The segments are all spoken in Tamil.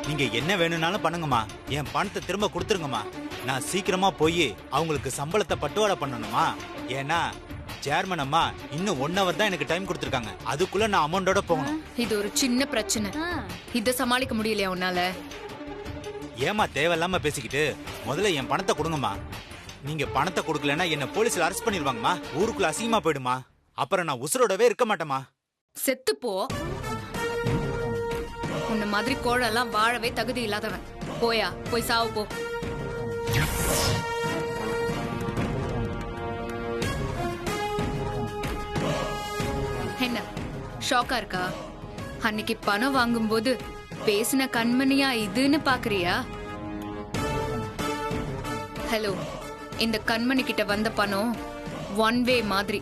நீங்க என்ன வேணும்னாலும் பண்ணுங்கம்மா, என் பணத்தை திரும்ப கொடுத்துருங்கம்மா. நான் சீக்கிரமா போய் அவங்களுக்கு சம்பளத்தை பட்டுவாடா பண்ணணுமா? ஏன்னா சேர்மன் அம்மா இன்னும் 1 hour தான் எனக்கு டைம் கொடுத்துருக்காங்க. அதுக்குள்ள நான் அமௌண்டோட போகணும். இது ஒரு சின்ன பிரச்சனை, இத சமாளிக்க முடியலையா உன்னால? ஏமா தேவையில்லாம பேசிக்கிட்டு, முதல்ல என் பணத்தை கொடுங்கம்மா. நீங்க பணத்தை கொடுக்கலன்னா என்ன போலீஸ்ல அரெஸ்ட் பண்ணிடுவாங்கம்மா. ஊருக்குள்ள அசிங்கமா போயிடுமா. அப்புறம் நான் உசுரோடவே இருக்க மாட்டேமா. செத்து போ. உன்ன மாதிரி கோழெல்லாம் வாழவே தகுதி இல்லாதவன். போயா, போய் சாவு போ. என்ன ஷாக்கா இருக்கா? அன்னைக்கு பணம் வாங்கும்போது பேசின கண்மணியா இதுன்னு பாக்குறியா? ஹலோ, இந்த கண்மணி கிட்ட வந்த பணம் 1 way மாதிரி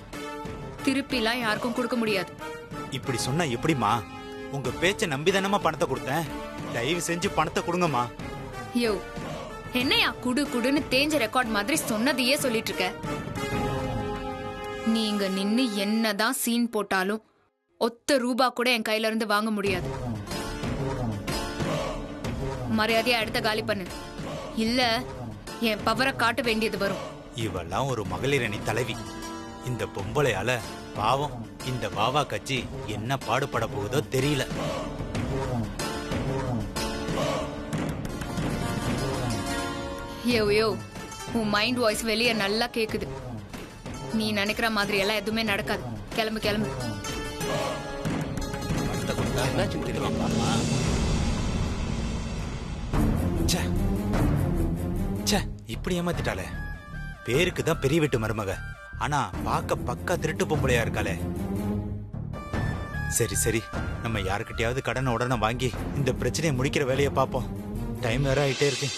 திருப்பிலாம் யாருக்கும் கொடுக்க முடியாது. இப்படி சொன்னா எப்படிமா? உங்க பேச்ச நம்பிதானமா பணத்தை கொடுத்தேன். தயவு செஞ்சு பணத்தை கொடுங்கம்மா. யோ, என்னையா குடு குடுன்னு தேஞ்ச ரெக்கார்ட் மாதிரி சொன்னதையே சொல்லிட்டு இருக்க? நீங்க நின்னு என்னதான் சீன் போட்டாலும் ஒத்த ரூபா கூட என் கையில இருந்து வாங்க முடியாது. மரியாதையா அடுத்த காலி பண்ணு, இல்ல என் பவரை காட்ட வேண்டியது வரும். இவெல்லாம் ஒரு மகளிர் அணி தலைவி. இந்த பொம்பளையால பாவம் இந்த பாவா கட்சி என்ன பாடுபட போகுதோ தெரியல. யோ யோ, உன் மைண்ட் வாய்ஸ் வெளியே நல்லா கேக்குது. நீ நினைக்கிற மாதிரி எல்லாம் எதுவுமே நடக்காது. கிளம்பு கிளம்பு. இப்படி ஏமாத்திட்டாலே. பேருக்கு தான் பெரிய வீட்டு மருமக, ஆனா பாக்க பக்கா திருட்டு பொம்பளையா இருக்காளே. சரி சரி, நம்ம யாருக்கிட்டையாவது கடனை உடனே வாங்கி இந்த பிரச்சனையை முடிக்கிற வேலையை பார்ப்போம். டைம் வேற ஆயிட்டே இருக்கு.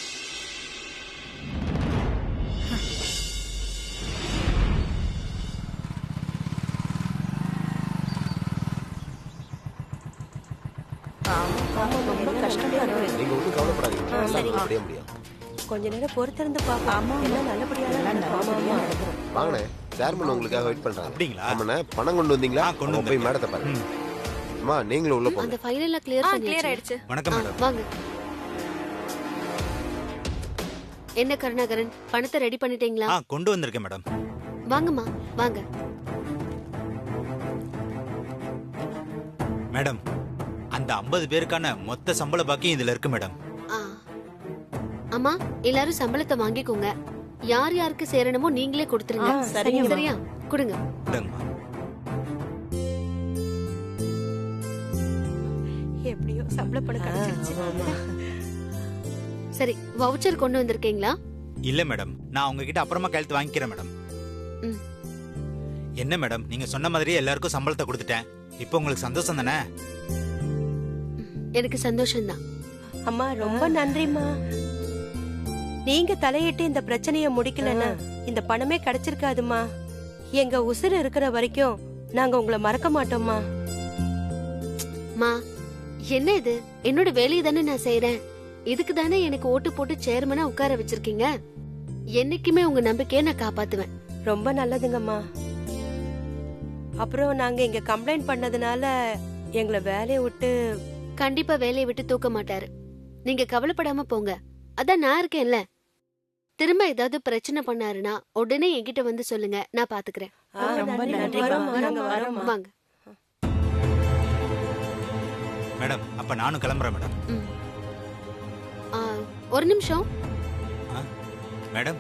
நீங்க ஒன்றும் கவலைப்படாதீங்க. கொஞ்ச நேரம் பொறுத்திருந்து பாப்போம். எல்லாம் நல்லபடியா வாங்கண்ணே, சேர்மன் உங்களுக்காக வெயிட் பண்றாங்க. அப்படிங்களா? ஆமாண்ணே, பணம் கொண்டு வந்தீங்களா? கொண்டு போய் மேடத்தை பாருங்க. அம்மா நீங்களும் உள்ள போங்க. அந்த ஃபைல் எல்லாம் கிளியர் ஆயிடுச்சு. வணக்கம் மேடம். வாங்க. என்ன கருணாகரன், பணத்தை ரெடி பண்ணிட்டீங்களா? கொண்டு வந்திருக்கேன் மேடம். வாங்கம்மா வாங்க. மேடம், அந்த 50 பேருக்கான மொத்த சம்பள பாக்கியம் இதுல இருக்கு மேடம். அம்மா, எல்லாரும் சம்பளத்தை வாங்கிக்கோங்க. யார் யாருக்கு சேரணுமோ நீங்களே கொடுத்துருங்க. சரியா? கொடுங்க. எப்படியோ சம்பள பணம் கிடைச்சிருச்சு. சரி, வவுச்சர் கொண்டு வந்திருக்கீங்களா? இல்ல மேடம், நான் உங்ககிட்ட அப்புறமா கையெழுத்து வாங்கிக்கிறேன் மேடம். என்ன மேடம், நீங்க சொன்ன மாதிரியே எல்லாருக்கும் சம்பளத்தை கொடுத்துட்டேன். இப்போ உங்களுக்கு சந்தோஷம் தானே? எனக்கு சந்தோஷம்தான். அம்மா ரொம்ப நன்றிம்மா. நீங்க தலையிட்டு இந்த பிரச்சனைய முடிக்கலன்னா இந்த பணமே கிடைச்சிருக்காதுமா. எங்க உசுறு இருக்கிற வரைக்கும் நாங்க உங்களை மறக்க மாட்டோம்மா. மா, என்ன இது? என்னோட வேலையை தானே நான் செய்யறேன். இதுக்கு தானே எனக்கு ஓட்டு போட்டு சேர்மனா உட்கார வச்சிருக்கீங்க. என்னைக்குமே உங்க நம்பிக்கையை நான் காப்பாத்துவேன். ரொம்ப நல்லதுங்கம்மா. அப்புறம் நாங்க இங்க கம்ப்ளைண்ட் பண்ணதுனால எங்களை வேலையை விட்டு கண்டிப்பா வேலையை விட்டு தூக்க மாட்டாரு. நீங்க கவலைப்படாம போங்க. அதான் நான் இருக்கேன்ல. திரும்ப ஏதாவது பிரச்சனை பண்ணாருன்னா உடனே என்கிட்ட வந்து சொல்லுங்க, நான் பாத்துக்கிறேன். வாங்க மேடம். அப்ப நானும் கிளம்புறேன் மேடம். ஒரு நிமிஷம் மேடம்.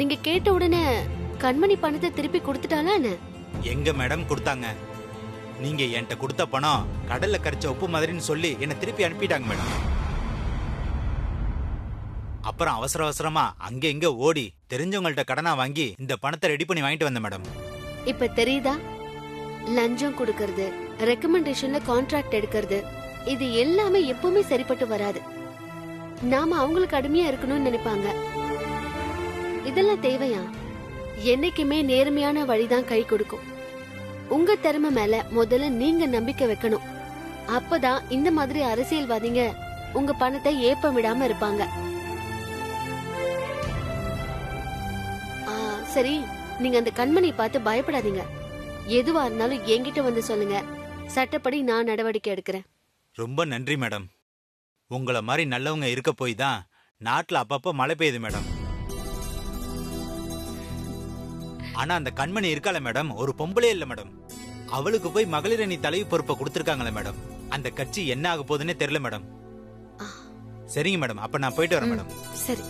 நீங்க கேட்ட உடனே கண்மணி பணத்தை திருப்பி கொடுத்துட்டாளா என்ன? எங்க மேடம் கொடுத்தாங்க? நீங்க என்கிட்ட கொடுத்த பணம் கடல்ல கரைச்ச உப்பு மாதிரின்னு சொல்லி என்ன திருப்பி அனுப்பிட்டாங்க மேடம். அப்புறம் அவசர அவசரமா அங்க இங்க ஓடி தெரிஞ்சவங்கள்ட்ட கடனா வாங்கி இந்த பணத்தை ரெடி பண்ணி வாங்கிட்டு வந்தேன் மேடம். இப்ப தெரியுதா? லஞ்சம் கொடுக்கறது, ரெக்கமெண்டேஷன்ல கான்ட்ராக்ட் எடுக்கிறது, இது எல்லாமே எப்பவுமே சரிப்பட்டு வராது. நாம அவங்களுக்கு அடிமையா இருக்கணும்னு நினைப்பாங்க. இதெல்லாம் தேவையா? என்னைக்குமே நேர்மையான வழிதான் கை கொடுக்கும். உங்க திறமை மேல முதல்ல நீங்க நம்பிக்கை வைக்கணும். அப்பதான் இந்த மாதிரி அரசியல்வாதிங்க உங்க பணத்தை ஏப்ப விடாம இருப்பாங்க. சரி, நீங்க அந்த கண்மணி பார்த்து பயப்படாதீங்க. எதுவா இருந்தாலும் என்கிட்ட வந்து சொல்லுங்க. சட்டப்படி நான் நடவடிக்கை எடுக்கிறேன். ரொம்ப நன்றி மேடம். உங்களை மாதிரி நல்லவங்க இருக்க போய் தான் நாட்டுல அப்பப்போ மழை பெய்யுது மேடம். ஆனா அந்த கண்மணி இருக்கால மேடம், ஒரு பொம்பளே இல்ல மேடம். அவளுக்கு போய் மகளிர் அணி தலைவி பொறுப்பை கொடுத்துருக்காங்களே மேடம். அந்த கட்சி என்ன ஆக போகுதுன்னே தெரியல மேடம். சரிங்க மேடம், அப்ப நான் போயிட்டு வரேன் மேடம். சரி.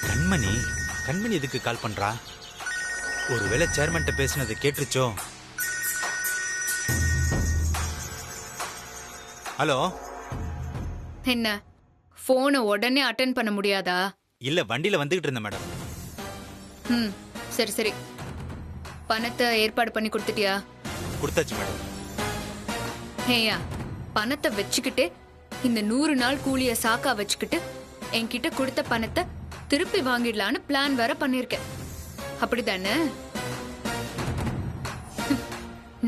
கண்மணி கண்மணி எதுக்கு கால் பண்றா? ஒருவேளை சேர்மன்ட்ட பேசினது கேட்டுருச்சோ? ஹலோ. என்ன போனை உடனே அட்டென்ட் பண்ண முடியாதா? இல்ல, வண்டியில வந்துகிட்டு இருந்தேன் மேடம். ம், சரி சரி. பணத்தை ஏற்பாடு பண்ணி கொடுத்துட்டியா? கொடுத்தாச்சு மேடம். ஏயா, பணத்தை வச்சுக்கிட்டு இந்த 100 நாள் கூலிய சாக்கா வச்சுக்கிட்டு என்கிட்ட கொடுத்த பணத்தை திருப்பி வாங்கிடலான்னு பிளான் வேற பண்ணிருக்கேன். அப்படிதானே?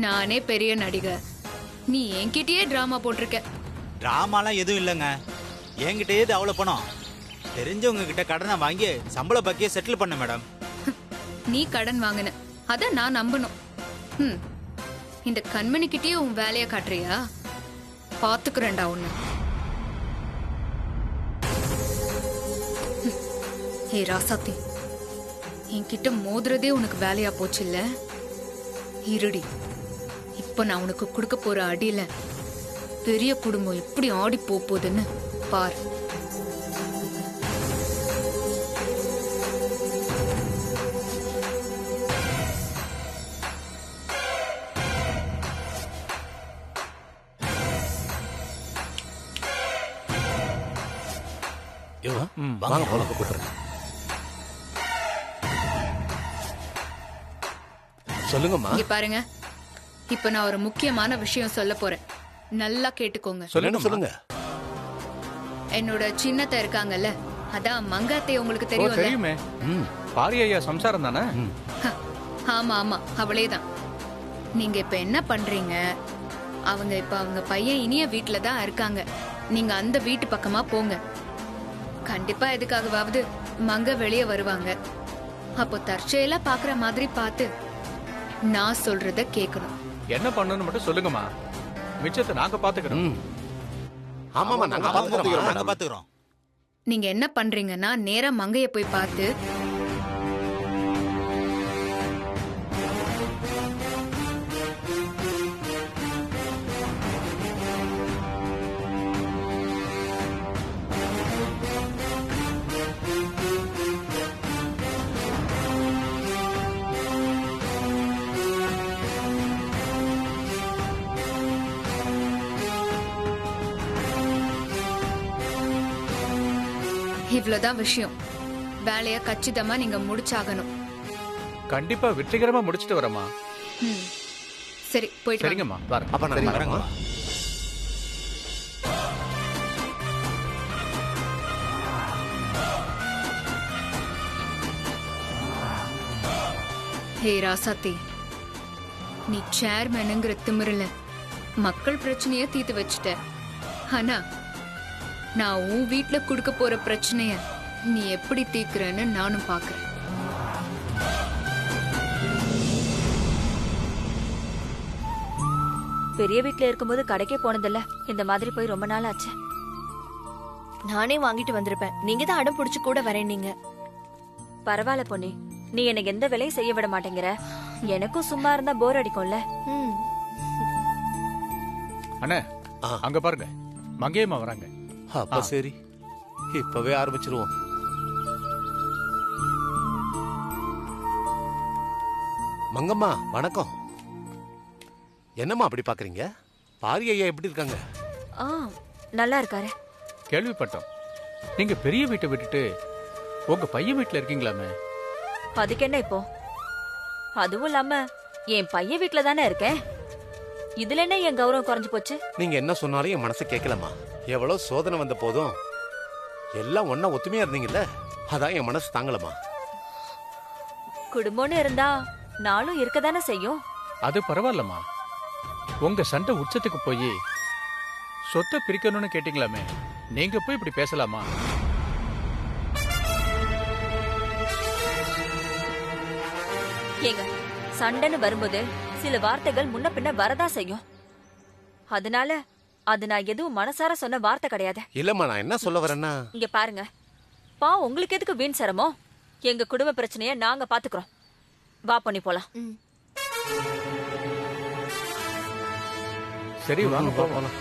நானே பெரிய நடிகை, நீ என்கிட்டயே டிராமா போட்டிருக்க. டிராமாலாம் எதுவும் இல்லைங்க. என்கிட்ட ஏது அவ்வளோ பணம்? தெரிஞ்சவங்க கிட்ட கடனை வாங்கி சம்பள பாக்கிய செட்டில் பண்ண மேடம். நீ கடன் வாங்கின, அத நான் நம்பணும். ம், இந்த கண்மணி கிட்டயே உன் வேலைய காட்டுறியா? பாத்துக்கிறேன்டா உன்னை. ஏ ராசாத்தி, என்கிட்ட மோதுறதே உனக்கு வேலையா போச்சு இல்ல? இருடி, இப்ப நான் உனக்கு கொடுக்க போற அடியில பெரிய குடும்பம் எப்படி ஆடி போகுதுன்னு பார். வாங்க போல கூப்பிடுறேன். சொல்லுங்கம்மா. இங்க பாருங்க, இப்ப நான் ஒரு முக்கியமான விஷயம் சொல்ல போறேன். நல்லா கேட்டுக்கோங்க. சொல்லுங்க. என்னோட சின்னத்தை இருக்காங்கல்ல, அதான் மங்காத்தை உங்களுக்கு தெரியும்ல? தெரியுமே. பாரியா சம்சாரம் தானே? ஆமா ஆமா, அவளேதான். நீங்க இப்ப என்ன பண்றீங்க? அவங்க பையன் இனிய வீட்டுல தான் இருக்காங்க. நீங்க அந்த வீட்டு பக்கமா போங்க. கண்டிப்பா எதுக்காகவாவது மங்க வெளியே வருவாங்க. அப்போ தற்செயலா பாக்குற மாதிரி பார்த்து நான் சொல்றத கேட்கணும். என்ன பண்ணணும்னு மட்டும் சொல்லுங்கம்மா, மிச்சத்தை நாங்க பாத்துக்கிறோம். ஆமாமா, நாங்க பாத்துக்கிறோம். நீங்க என்ன பண்றீங்கன்னா, நேரா மங்கைய போய் பார்த்து இவ்வளவுதான் விஷயம். வேலைய கச்சிதமா நீங்க முடிச்சாகணும். கண்டிப்பா வெற்றிகரமா முடிச்சிட்டு வரமா. சரி, போயிட்டு வாங்க. சரிங்கம்மா, வரேன். அப்ப நான் வரேங்க. ஹே ராசாத்தி, நீ சேர்மேனுங்கிற திமிருல மக்கள் பிரச்சனைய தீர்த்து வச்சுட்ட. ஆனா நான் உன் வீட்டுல குடுக்க போற பிரச்சனைய நீ எப்படி தீர்க்கிறன்னு நானும் பாக்குறேன். பெரிய வீட்ல இருக்கும்போது கடைக்கே போனதில்ல. இந்த மாதிரி போய் ரொம்ப நாள் ஆச்சு. நானே வாங்கிட்டு வந்திருப்பேன். நீங்க தான் அடம் புடிச்சு கூட வரேன்னீங்க. பரவாயில்ல பொன்னி, நீ எனக்கு எந்த வேலையும் செய்ய விட மாட்டேங்கிற. எனக்கும் சும்மா இருந்தா போர் அடிக்கும்ல. அண்ணே, அங்க பாருங்க, மங்கையம்மா வராங்க. அப்ப சரி, இப்பவே ஆரம்பிச்சிருவோம். மங்கம்மா வணக்கம். என்னம்மா அப்படி பாக்குறீங்க? பாரி ஐயா எப்படி இருக்காங்க? நல்லா இருக்காரு. கேள்விப்பட்டோம், நீங்க பெரிய வீட்டை விட்டுட்டு உங்க பையன் வீட்டுல இருக்கீங்களாமே. அதுக்கு என்ன இப்போ? அதுவும் இல்லாம என் பையன் வீட்டுல தானே இருக்கேன். இதுல என்ன என் கௌரவம் குறைஞ்சு போச்சு? நீங்க என்ன சொன்னாலும் என் மனசு கேட்கலம்மா. எவ்வளவு சோதனை வந்த போதும் எல்லாம் ஒன்னா ஒத்துமையா இருந்தீங்கல்ல, அதான் என் மனசு தாங்கலம்மா. குடும்பம்னு இருந்தா நாளும் இருக்கதானே செய்யும். அது பரவாயில்லம்மா. உங்க சண்டை உச்சத்துக்கு போய் சொத்தை பிரிக்கணும்னு கேட்டீங்களாமே, நீங்க போய் இப்படி பேசலாமா? ஏங்க, சண்டைன்னு வரும்போது சில வார்த்தைகள் முன்ன பின்ன வரதா செய்யும். அதனால அது நான் எதுவும் மனசார சொன்ன வார்த்தை கிடையாது. இல்லம்மா, நான் என்ன சொல்ல வரேன்னா, இங்க பாருங்க, உங்களுக்கு எதுக்கு வீண் சிரமம்? எங்க குடும்ப பிரச்சனைய நாங்க பாத்துக்கிறோம். வா பண்ணி போலாம். சரி வாங்க போகலாம்.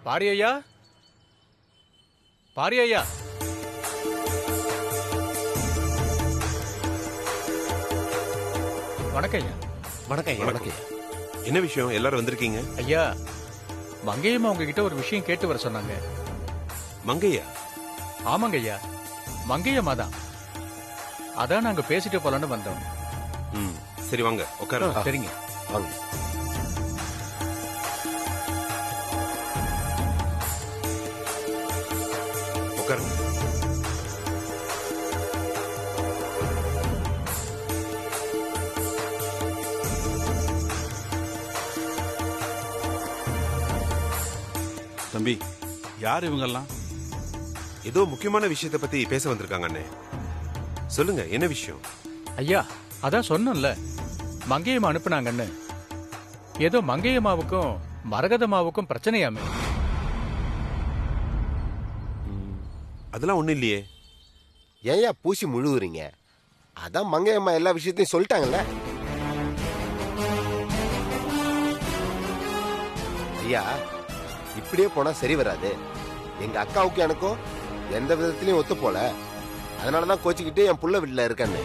பாரியையா, பாரியையா, வணக்கம் ஐயா. வணக்கம் ஐயா. வணக்கம் ஐயா. என்ன விஷயம்? எல்லாரும் வந்திருக்கீங்க? ஐயா, மங்கையம்மா உங்ககிட்ட ஒரு விஷயம் கேட்டு வர சொன்னாங்க. மங்கையா? ஆமாங்க ஐயா, மங்கையம்மா தான். அதான் நாங்க பேசிட்டு போலான்னு வந்தோம். சரி வாங்க உட்காருங்க. சரிங்க வாங்க. உட்காருங்க. தம்பி, யார் இவங்கெல்லாம்? ஏதோ முக்கியமான விஷயத்தை பத்தி பேச வந்திருக்காங்க அண்ணே. சொல்லுங்க, என்ன விஷயம்? ஐயா, அதான் சொன்னோம்ல, மங்கையம்மா அனுப்புனாங்கன்னு. ஏதோ மங்கையம்மாவுக்கும் மரகதம்மாவுக்கும் பிரச்சனையாமே. அதெல்லாம் ஒண்ணும் இல்லையே. ஏன்யா பூசி முழுகுறீங்க? அதான் மங்கையம்மா எல்லா விஷயத்தையும் சொல்லிட்டாங்கல்ல. ஐயா, இப்படியே போனா சரி வராது. எங்க அக்காவுக்கும் எனக்கும் எந்த விதத்திலயும் ஒத்து போல. அதனாலதான் கோச்சிக்கிட்டு என் புள்ள வீட்டுல இருக்கேன்னு.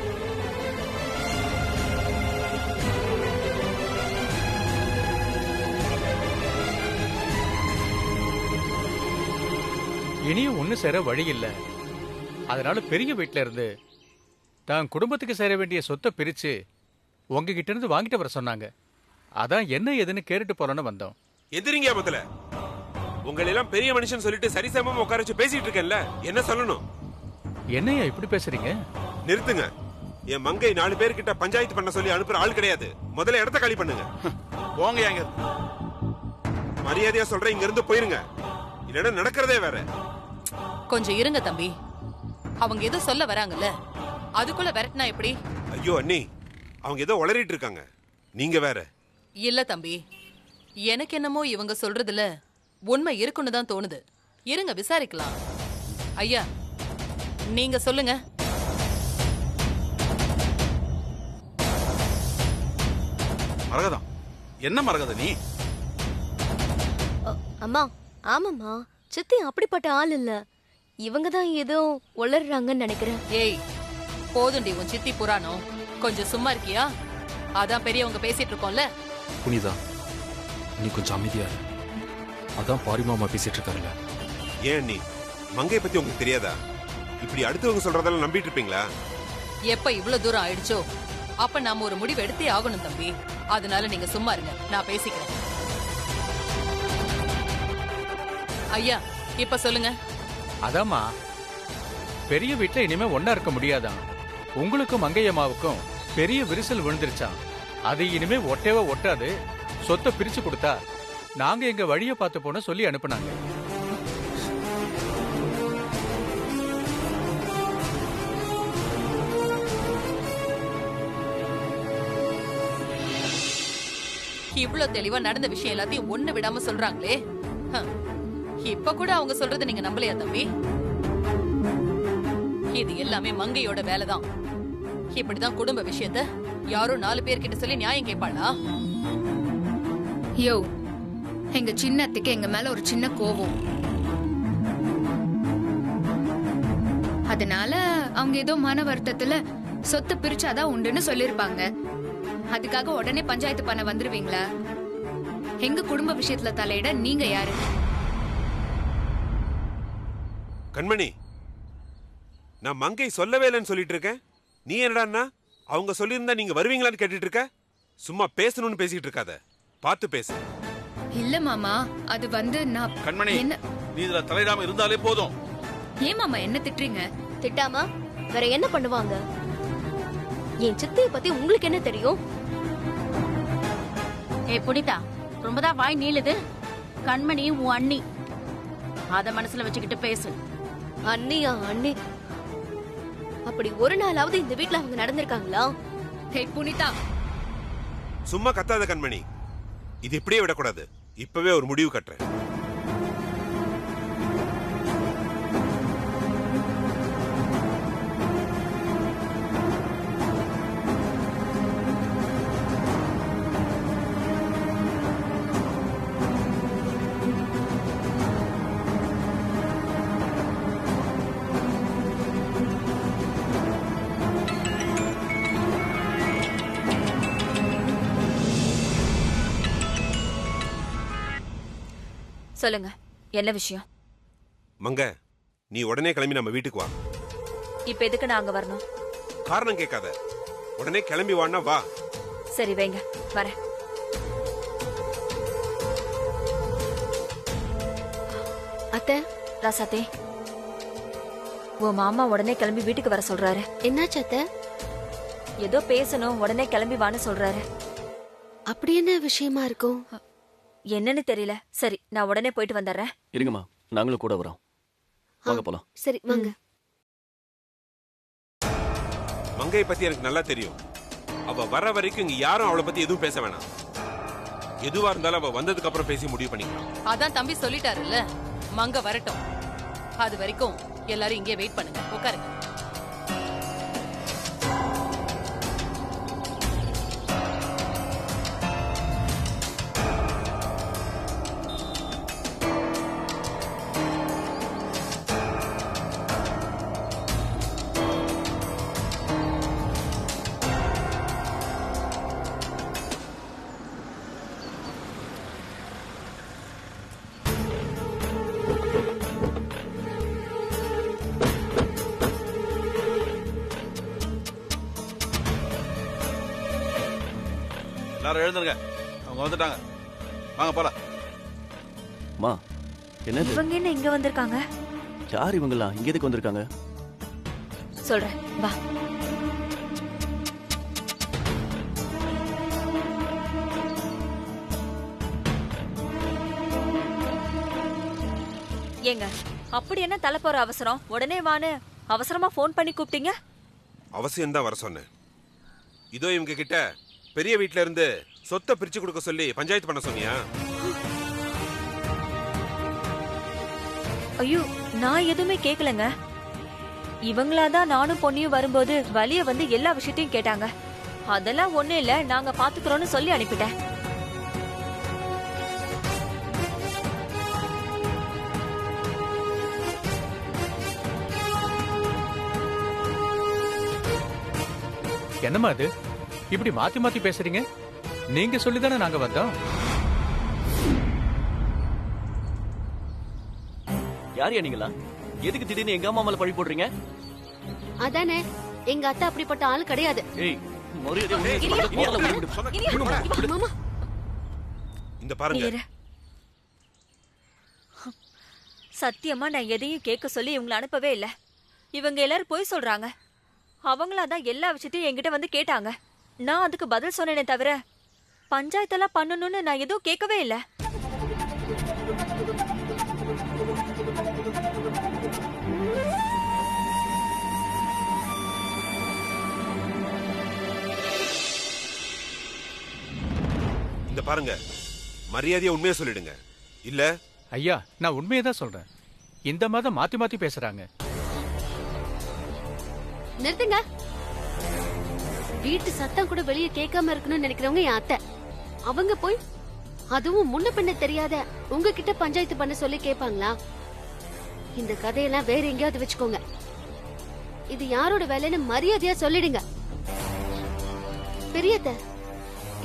இனியும் ஒண்ணு சேர வழி இல்ல. அதனால பெரிய வீட்டுல இருந்து தான் குடும்பத்துக்கு சேர வேண்டிய சொத்தை பிரிச்சு உங்ககிட்ட இருந்து வாங்கிட்டு வர சொன்னாங்க. அதான் என்ன ஏதுன்னு கேட்டுட்டு போறோன்னு வந்தோம். எதிரிங்க முதல்ல. உங்களெல்லாம் பெரிய மனுஷன் சொல்லிட்டு சரிசமமா உட்கார வச்சு பேசிட்டு இருக்கேன்ல, என்ன சொல்லணும்? என்னையா இப்படி பேசுறீங்க? நிறுத்துங்க. என் மங்கை 4 பேர்கிட்ட பஞ்சாயத்து பண்ண சொல்லி அனுப்புற ஆள் கிடையாது. முதல்ல இடத்த காலி பண்ணுங்க. போங்க. எங்க மரியாதையா சொல்றேன், இங்க இருந்து போயிருங்க. இல்லைன்னா நடக்கிறதே வேற. கொஞ்சம் இருங்க தம்பி, அவங்க ஏதோ சொல்ல வராங்கல்ல, அதுக்குள்ள விரட்டினா எப்படி? ஐயோ அண்ணி, அவங்க ஏதோ உளறிட்டு இருக்காங்க, நீங்க வேற. இல்ல தம்பி, எனக்கு என்னமோ இவங்க சொல்றதுல உண்மை இருக்குன்னு தான் தோணுது. இருங்க விசாரிக்கலாம். ஐயா, நீங்க சொல்லுங்க. மரகதம், என்ன மரகத நீ? அம்மா, ஆமாம்மா, சித்தி அப்படிப்பட்ட ஆள் இல்ல. இவங்க தான் ஏதோ உளறாங்கன்னு நினைக்கிறேன். ஏய், போதுண்டி உன் சித்தி புராணம். கொஞ்சம் சும்மா இருக்கியா? அதான் பெரியவங்க பேசிட்டு இருக்கோம்ல. புனிதா, நீ கொஞ்சம் அமைதியா இரு. அதான் பாரிமாமா பேசிட்டு இருக்காருல்ல. ஏன் நீ மங்கை பத்தி உங்களுக்கு தெரியாதா? இப்படி அடுத்தவங்க சொல்றதெல்லாம் நம்பிட்டு இருப்பீங்களா? எப்ப இவ்வளவு தூரம் ஆயிடுச்சோ அப்ப நாம ஒரு முடிவு எடுத்தே ஆகணும் தம்பி. அதனால நீங்க சும்மா இருங்க, நான் பேசிக்கிறேன். ஐயா, இப்ப சொல்லுங்க. அதாம்மா, பெரிய வீட்டுல இனிமே ஒன்னா இருக்க முடியாதான். உங்களுக்கும் மங்கையம்மாவுக்கும் பெரிய விரிசல் விழுந்துருச்சான். அது இனிமே ஒட்டவே ஒட்டாது. சொத்தை பிரிச்சு கொடுத்தா நாங்க எங்க வழிய பார்த்து போன சொல்லி அனுப்புனாங்க. இவ்வளவு தெளிவா நடந்த விஷயம் எல்லாத்தையும் ஒண்ணு விடாம சொல்றாங்களே. இப்ப கூட அவங்க சொல்றதை நீங்க நம்பலையா தம்பி? இது எல்லாமே மங்கையோட வேலைதான். இப்படிதான் குடும்ப விஷயத்த யாரோ 4 பேர்கிட்ட சொல்லி நியாயம் கேட்பாளா? யோ, எங்க சின்னத்துக்கு எங்க மேல ஒரு சின்ன கோவம். அதனால அவங்க ஏதோ மன வருத்தத்துல சொத்து பிரிச்சாதான் உண்டுன்னு சொல்லிருப்பாங்க. அதுக்காக உடனே பஞ்சாயத்து பண்ண வந்துருவீங்களா? எங்க குடும்ப விஷயத்துல தலையிட நீங்க யாரு? கண்மணி, நான் மங்கை சொல்லவே இல்லைன்னு சொல்லிட்டு இருக்கேன். நீ என்னடான்னா அவங்க சொல்லியிருந்தா நீங்க வருவீங்களான்னு கேட்டுட்டு இருக்க. சும்மா பேசணும்னு பேசிட்டு இருக்காத, பார்த்து பேசு. இல்ல மாமா, அது நான் கண்மணி, என்ன நீ இதுல தலையிடாம இருந்தாலே போதும். ஏன் மாமா என்ன திட்டுறீங்க? திட்டாமா வேற என்ன பண்ணுவாங்க? என் சித்திய பத்தி உங்களுக்கு என்ன தெரியும்? புனிதா, ரொம்பதான் வாய் நீளுது. கண்மணி உன் அண்ணி, அத மனசுல வச்சுக்கிட்டு பேசு. அண்ணியா அண்ணி? அப்படி ஒரு நாளாவது இந்த வீட்ல அவங்க நடந்திருக்காங்களா? ஹே புனிதா, சும்மா கத்தாத கண்மணி. இது இப்படியே விடக்கூடாது. இப்பவே ஒரு முடிவு கட்டுறேன். சொல்லுங்க, என்ன விஷயம்? மங்க, நீ உடனே கிளம்பி நம்ம வீட்டுக்கு வா. இப்ப எதுக்கு நான் அங்க வரணும்? காரணம் கேட்காத, உடனே கிளம்பி வான்னா வா. சரி வைங்க, வரேன். அத்தை, ராசாத்தே, உன் மாமா உடனே கிளம்பி வீட்டுக்கு வர சொல்றாரு. என்னாச்சு அத்தை? ஏதோ பேசணும், உடனே கிளம்பி வான்னு சொல்றாரு. அப்படி என்ன விஷயமா இருக்கும்? என்னன்னு தெரியல. சரி, நான் உடனே போயிட்டு வந்துடுறேன். இருங்கம்மா, நாங்களும் கூட வரோம். வாங்க போலாம். சரி வாங்க. மங்கையை பத்தி எனக்கு நல்லா தெரியும். அவ வர வரைக்கும் இங்க யாரும் அவளை பத்தி எதுவும் பேச வேணாம். எதுவா இருந்தாலும் அவ வந்ததுக்கு அப்புறம் பேசி முடிவு பண்ணிக்கலாம். அதான் தம்பி சொல்லிட்டாருல்ல, மங்க வரட்டும். அது வரைக்கும் எல்லாரும் இங்கே வெயிட் பண்ணுங்க. உட்காருங்க. எல்லாரும் எழுந்துருங்க, அவங்க வந்துட்டாங்க. வாங்க போலாம். மா, என்னது? இவங்க என்ன இங்க வந்திருக்காங்க? யார் இவங்கலாம்? இங்க எதுக்கு வந்திருக்காங்க? சொல்றேன், வா. ஏங்க, அப்படி என்ன தலை போற அவசரம்? உடனே வான்னு அவசரமா போன் பண்ணி கூப்பிட்டீங்க. அவசியம் தான் வர சொன்னேன். இதோ இவங்க கிட்ட பெரிய வீட்ல இருந்து சொத்தை பிரிச்சு கொடுக்க சொல்லி பஞ்சாயத்து பண்ண சொன்னியா? ஐயோ, நான் எதுவுமே கேட்கலங்க. இவங்களாதான் நானும் பொண்ணியும் வரும்போது வலிய வந்து எல்லா விஷயத்தையும் கேட்டாங்க. அதெல்லாம் ஒண்ணு இல்ல, நாங்க பாத்துக்கிறோம்னு சொல்லி அனுப்பிட்டேன். என்னம்மா அது இப்படி மாத்தி மாத்தி பேசுறீங்க? நீங்க சொல்லிதானே நாங்க வந்தோம். யாரையா நீங்களா? எதுக்கு திடீர்னு எங்க அம்மா மேல பழி போடுறீங்க? அதானே, எங்க அத்தை அப்படிப்பட்ட ஆள் கிடையாது. ஏய், மரியாதையா மாமா, இந்த பாருங்க. இரு. சத்தியமா நான் எதையும் கேட்க சொல்லி இவங்களை அனுப்பவே இல்ல. இவங்க எல்லாரும் போய் சொல்றாங்க. அவங்களாதான் எல்லா விஷயத்தையும் என்கிட்ட வந்து கேட்டாங்க. நான் அதுக்கு பதில் சொன்னேனே தவிர பஞ்சாயத்தெல்லாம் பண்ணணும்னு நான் எதுவும் கேட்கவே இல்ல. இந்த பாருங்க, மரியாதையா உண்மையை சொல்லிடுங்க. இல்ல ஐயா, நான் உண்மையை தான் சொல்றேன். இந்த மாதம் மாத்தி மாத்தி பேசுறாங்க. நிறுத்துங்க. வீட்டு சத்தம் கூட வெளியே கேட்காம இருக்கணும்னு நினைக்கிறவங்க என் அத்தை. அவங்க போய் அதுவும் முன்ன பின்ன தெரியாத உங்ககிட்ட பஞ்சாயத்து பண்ண சொல்லி கேட்பாங்களா? இந்த கதையெல்லாம் வேற எங்கேயாவது வச்சுக்கோங்க. இது யாரோட வேலைன்னு மரியாதையா சொல்லிடுங்க. பெரியத்த,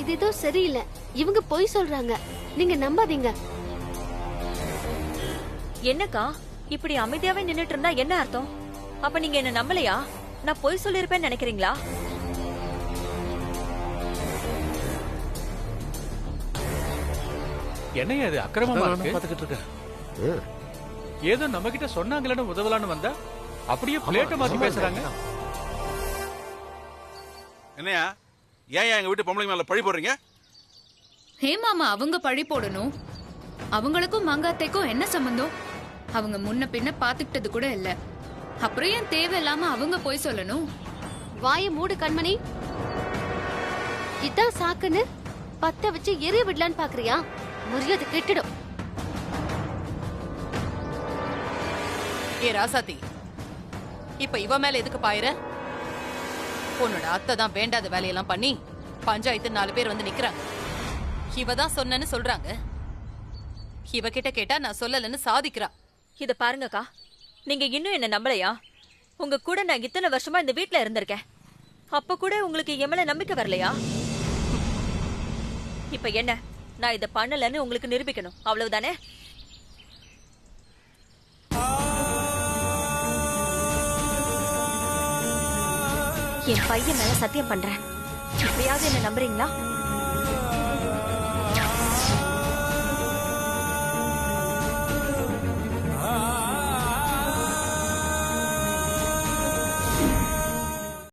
இது ஏதோ சரியில்லை. இவங்க பொய் சொல்றாங்க, நீங்க நம்பாதீங்க. என்னக்கா இப்படி அமைதியாவே நின்னுட்டு இருந்தா என்ன அர்த்தம்? அப்ப நீங்க என்ன நம்பலையா? நான் பொய் சொல்லிருப்பேன்னு நினைக்கிறீங்களா? என்னையா அது அக்கிரமமா இருக்கு? பாத்துக்கிட்டு இருக்க. ஏதோ நம்ம கிட்ட சொன்னாங்களேன்னு உதவலான்னு வந்தா அப்படியே பிளேட்ட மாத்தி பேசுறாங்க. என்னையா ஏன் எங்க வீட்டு பொம்பளைங்க மேல பழி போடுறீங்க? ஹேமாமா அவங்க பழி போடணும். அவங்களுக்கும் மங்காத்தைக்கும் என்ன சம்பந்தம்? அவங்க முன்ன பின்ன பாத்துக்கிட்டது கூட இல்ல. அப்புறம் ஏன் தேவையில்லாம அவங்க போய் சொல்லணும்? வாயை மூடு கண்மணி. இதான் சாக்குன்னு பத்த வச்சு எரிய விடலான்னு பாக்குறியா? மரியாதை கெட்டுடும். ஏ ராசாத்தி, இப்ப இவ மேல எதுக்கு பாயிர? உன்னோட அத்தை தான் வேண்டாத வேலையெல்லாம் பண்ணி பஞ்சாயத்து 4 பேர் வந்து நிக்கிறாங்க. இவ தான் சொன்னேன்னு சொல்றாங்க. இவ கிட்ட கேட்டா நான் சொல்லலன்னு சாதிக்கிறா. இத பாருங்கக்கா, நீங்க இன்னும் என்ன நம்பலையா? உங்க கூட நான் இத்தனை வருஷமா இந்த வீட்ல இருந்திருக்கேன். அப்ப கூட உங்களுக்கு என் மேல நம்பிக்கை வரலையா? இப்ப என்ன, நான் இத பண்ணலன்னு உங்களுக்கு நிரூபிக்கணும், அவ்வளவுதானே? என் பையன் மேல சத்தியம் பண்றேன். இப்பயாவது என்ன நம்புறீங்களா?